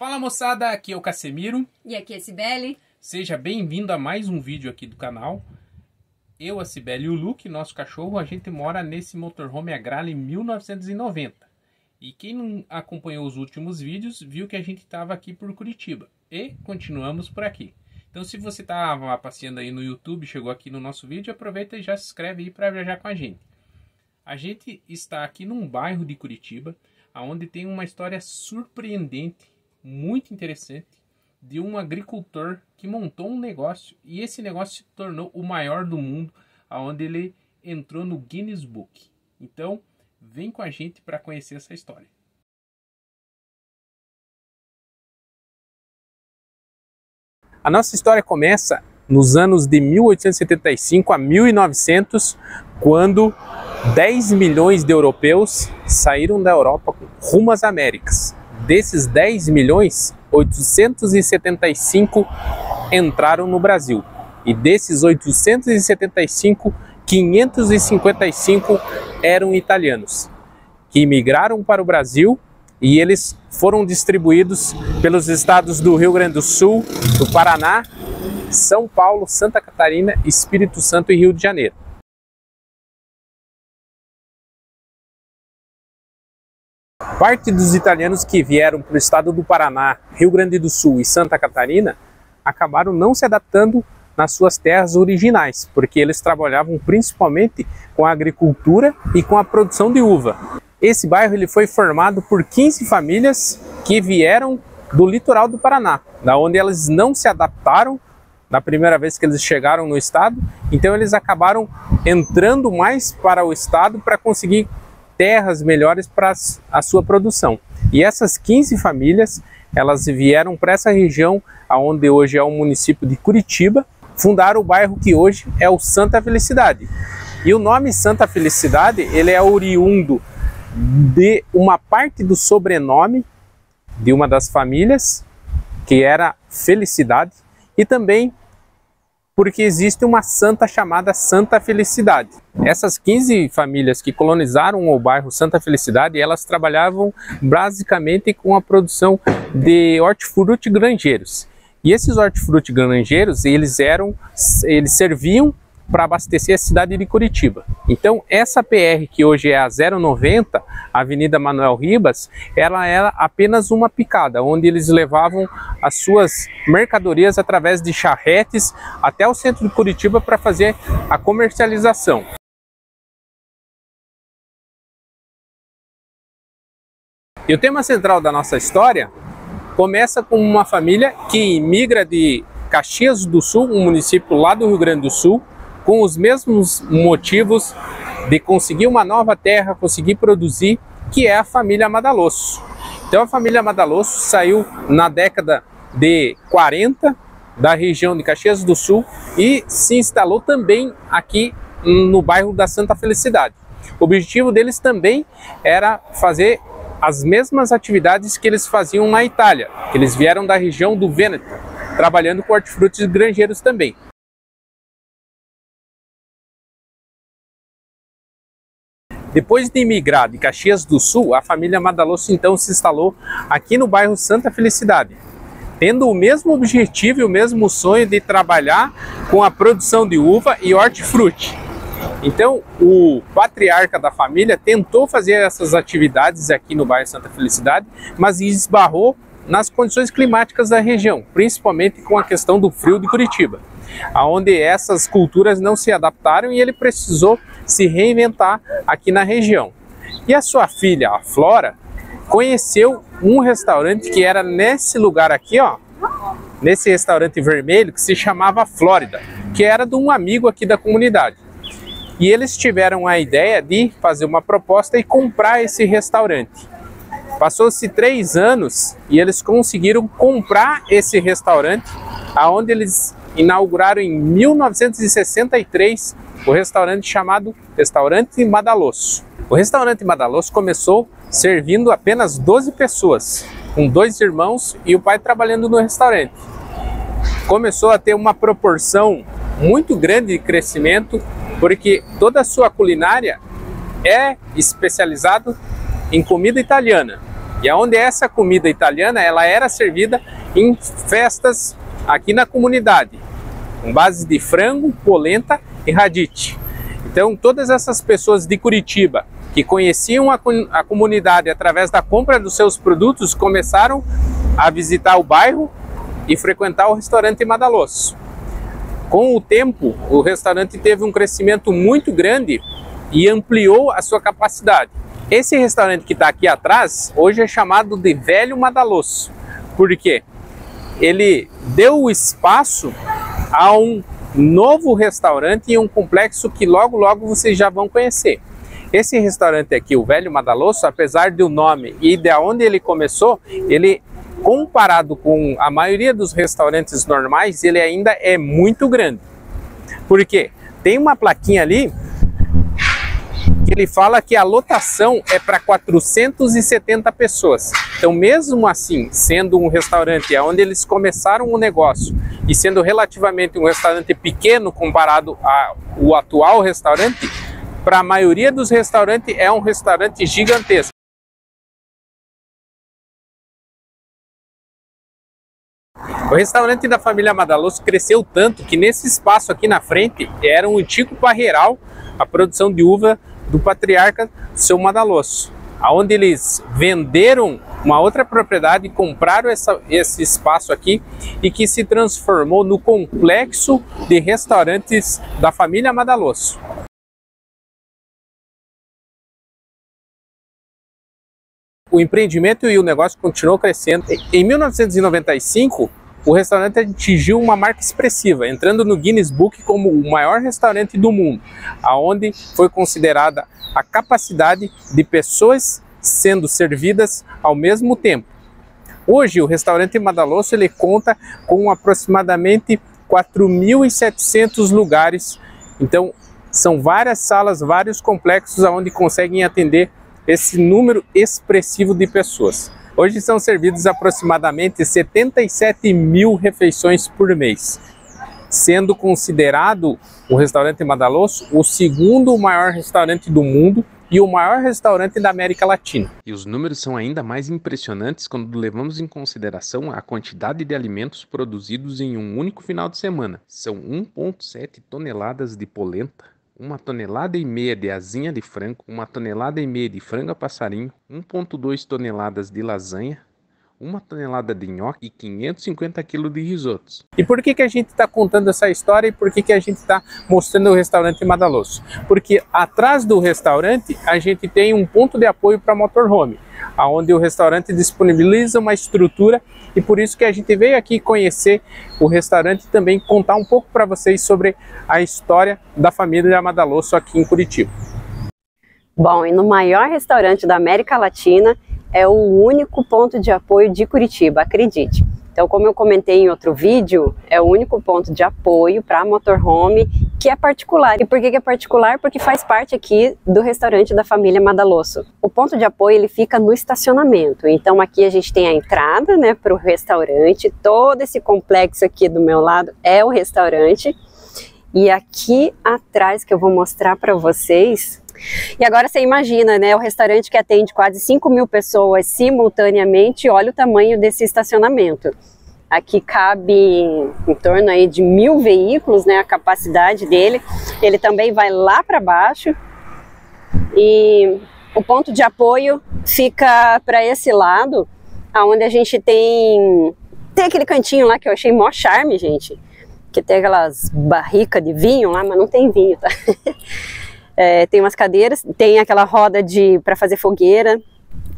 Fala moçada, aqui é o Casemiro. E aqui é a Cibele. Seja bem-vindo a mais um vídeo aqui do canal. Eu, a Cibele e o Luke, nosso cachorro, a gente mora nesse motorhome Agrale 1990. E quem não acompanhou os últimos vídeos, viu que a gente estava aqui por Curitiba. E continuamos por aqui. Então se você estava passeando aí no YouTube, chegou aqui no nosso vídeo, aproveita e já se inscreve aí para viajar com a gente. A gente está aqui num bairro de Curitiba, onde tem uma história surpreendente, muito interessante, de um agricultor que montou um negócio e esse negócio se tornou o maior do mundo, onde ele entrou no Guinness Book. Então, vem com a gente para conhecer essa história. A nossa história começa nos anos de 1875 a 1900, quando 10 milhões de europeus saíram da Europa rumo às Américas. Desses 10 milhões, 875 entraram no Brasil. E desses 875, 555 eram italianos, que imigraram para o Brasil e eles foram distribuídos pelos estados do Rio Grande do Sul, do Paraná, São Paulo, Santa Catarina, Espírito Santo e Rio de Janeiro. Parte dos italianos que vieram para o estado do Paraná, Rio Grande do Sul e Santa Catarina acabaram não se adaptando nas suas terras originais, porque eles trabalhavam principalmente com a agricultura e com a produção de uva. Esse bairro ele foi formado por 15 famílias que vieram do litoral do Paraná, da onde elas não se adaptaram na primeira vez que eles chegaram no estado, então eles acabaram entrando mais para o estado para conseguir terras melhores para a sua produção. E essas 15 famílias, elas vieram para essa região, onde hoje é o município de Curitiba, fundaram o bairro que hoje é o Santa Felicidade. E o nome Santa Felicidade, ele é oriundo de uma parte do sobrenome de uma das famílias, que era Felicidade, e também porque existe uma santa chamada Santa Felicidade. Essas 15 famílias que colonizaram o bairro Santa Felicidade, elas trabalhavam basicamente com a produção de hortifruti granjeiros. E esses hortifruti granjeiros, eles serviam para abastecer a cidade de Curitiba. Então, essa PR, que hoje é a 090, Avenida Manuel Ribas, ela era apenas uma picada, onde eles levavam as suas mercadorias através de charretes até o centro de Curitiba para fazer a comercialização. E o tema central da nossa história começa com uma família que imigra de Caxias do Sul, um município lá do Rio Grande do Sul, com os mesmos motivos de conseguir uma nova terra, conseguir produzir, que é a família Madalosso. Então a família Madalosso saiu na década de 40 da região de Caxias do Sul e se instalou também aqui no bairro da Santa Felicidade. O objetivo deles também era fazer as mesmas atividades que eles faziam na Itália, que eles vieram da região do Vêneto, trabalhando com hortifrutis granjeiros também. Depois de imigrar de Caxias do Sul, a família Madalosso então se instalou aqui no bairro Santa Felicidade, tendo o mesmo objetivo e o mesmo sonho de trabalhar com a produção de uva e hortifruti. Então, o patriarca da família tentou fazer essas atividades aqui no bairro Santa Felicidade, mas esbarrou nas condições climáticas da região, principalmente com a questão do frio de Curitiba, onde essas culturas não se adaptaram e ele precisou se reinventar aqui na região. E a sua filha, a Flora, conheceu um restaurante que era nesse lugar aqui, ó, nesse restaurante vermelho, que se chamava Flórida, que era de um amigo aqui da comunidade. E eles tiveram a ideia de fazer uma proposta e comprar esse restaurante. Passou-se 3 anos e eles conseguiram comprar esse restaurante, aonde eles inauguraram em 1963 o restaurante chamado Restaurante Madalosso. O Restaurante Madalosso começou servindo apenas 12 pessoas, com 2 irmãos e o pai trabalhando no restaurante. Começou a ter uma proporção muito grande de crescimento, porque toda a sua culinária é especializada em comida italiana. E onde essa comida italiana ela era servida em festas aqui na comunidade, com base de frango, polenta e radicchio. Então todas essas pessoas de Curitiba que conheciam a comunidade através da compra dos seus produtos começaram a visitar o bairro e frequentar o restaurante Madalosso. Com o tempo, o restaurante teve um crescimento muito grande e ampliou a sua capacidade. Esse restaurante que está aqui atrás, hoje é chamado de Velho Madalosso. Por quê? Ele deu espaço a um novo restaurante em um complexo que logo logo vocês já vão conhecer. Esse restaurante aqui, o Velho Madalosso, apesar do nome e de onde ele começou, ele, comparado com a maioria dos restaurantes normais, ele ainda é muito grande. Por quê? Tem uma plaquinha ali que ele fala que a lotação é para 470 pessoas. Então, mesmo assim, sendo um restaurante onde eles começaram o negócio e sendo relativamente um restaurante pequeno comparado ao atual restaurante, para a maioria dos restaurantes é um restaurante gigantesco. O restaurante da família Madalosso cresceu tanto que nesse espaço aqui na frente era um antigo parreiral, a produção de uva do patriarca seu Madalosso, onde eles venderam uma outra propriedade e compraram esse espaço aqui e que se transformou no complexo de restaurantes da família Madalosso. O empreendimento e o negócio continuou crescendo. Em 1995, o restaurante atingiu uma marca expressiva, entrando no Guinness Book como o maior restaurante do mundo, aonde foi considerada a capacidade de pessoas sendo servidas ao mesmo tempo. Hoje, o restaurante Madalosso ele conta com aproximadamente 4.700 lugares. Então, são várias salas, vários complexos onde conseguem atender esse número expressivo de pessoas. Hoje são servidos aproximadamente 77 mil refeições por mês, sendo considerado o restaurante Madalosso o segundo maior restaurante do mundo e o maior restaurante da América Latina. E os números são ainda mais impressionantes quando levamos em consideração a quantidade de alimentos produzidos em um único final de semana. São 1,7 toneladas de polenta, 1,5 toneladas de asinha de frango, 1,5 toneladas de frango a passarinho, 1,2 toneladas de lasanha, 1 tonelada de nhoque e 550 kg de risotos. E por que a gente está contando essa história e por que a gente está mostrando o restaurante Madalosso? Porque atrás do restaurante a gente tem um ponto de apoio para motorhome, onde o restaurante disponibiliza uma estrutura e por isso que a gente veio aqui conhecer o restaurante e também contar um pouco para vocês sobre a história da família Madalosso aqui em Curitiba. Bom, e no maior restaurante da América Latina, é o único ponto de apoio de Curitiba, acredite. Então, como eu comentei em outro vídeo, é o único ponto de apoio para motorhome que é particular. E por que é particular? Porque faz parte aqui do restaurante da família Madalosso. O ponto de apoio ele fica no estacionamento. Então aqui a gente tem a entrada, né, para o restaurante. Todo esse complexo aqui do meu lado é o restaurante. E aqui atrás que eu vou mostrar para vocês. E agora você imagina, né, o restaurante que atende quase 5 mil pessoas simultaneamente, olha o tamanho desse estacionamento. Aqui cabe em torno aí de 1.000 veículos, né, a capacidade dele. Ele também vai lá para baixo e o ponto de apoio fica para esse lado, onde a gente tem aquele cantinho lá que eu achei mó charme, gente, que tem aquelas barricas de vinho lá, mas não tem vinho, tá? Tem umas cadeiras, tem aquela roda para fazer fogueira,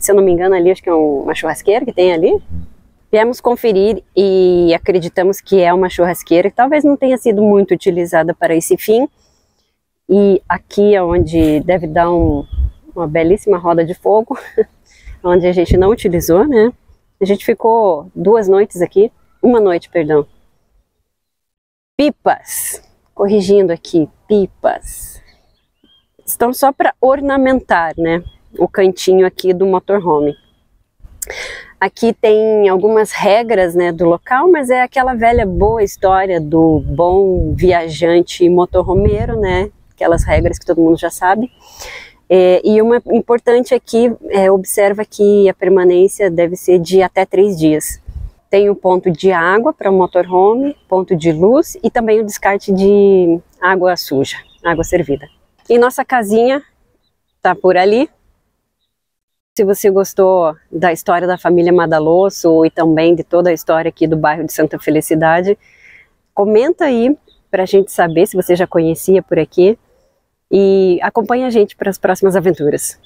se eu não me engano ali, acho que é uma churrasqueira que tem ali. Viemos conferir e acreditamos que é uma churrasqueira que talvez não tenha sido muito utilizada para esse fim. E aqui é onde deve dar uma belíssima roda de fogo, onde a gente não utilizou, né? A gente ficou 2 noites aqui, 1 noite, perdão. Pipas, corrigindo aqui, pipas. Estão só para ornamentar, né, o cantinho aqui do motorhome. Aqui tem algumas regras, né, do local, mas é aquela velha boa história do bom viajante motorhomeiro, né, aquelas regras que todo mundo já sabe. E uma importante aqui, observa que a permanência deve ser de até 3 dias. Tem um ponto de água para o motorhome, ponto de luz e também o descarte de água suja, água servida. E nossa casinha tá por ali. Se você gostou da história da família Madalosso e também de toda a história aqui do bairro de Santa Felicidade, comenta aí para a gente saber se você já conhecia por aqui e acompanha a gente para as próximas aventuras.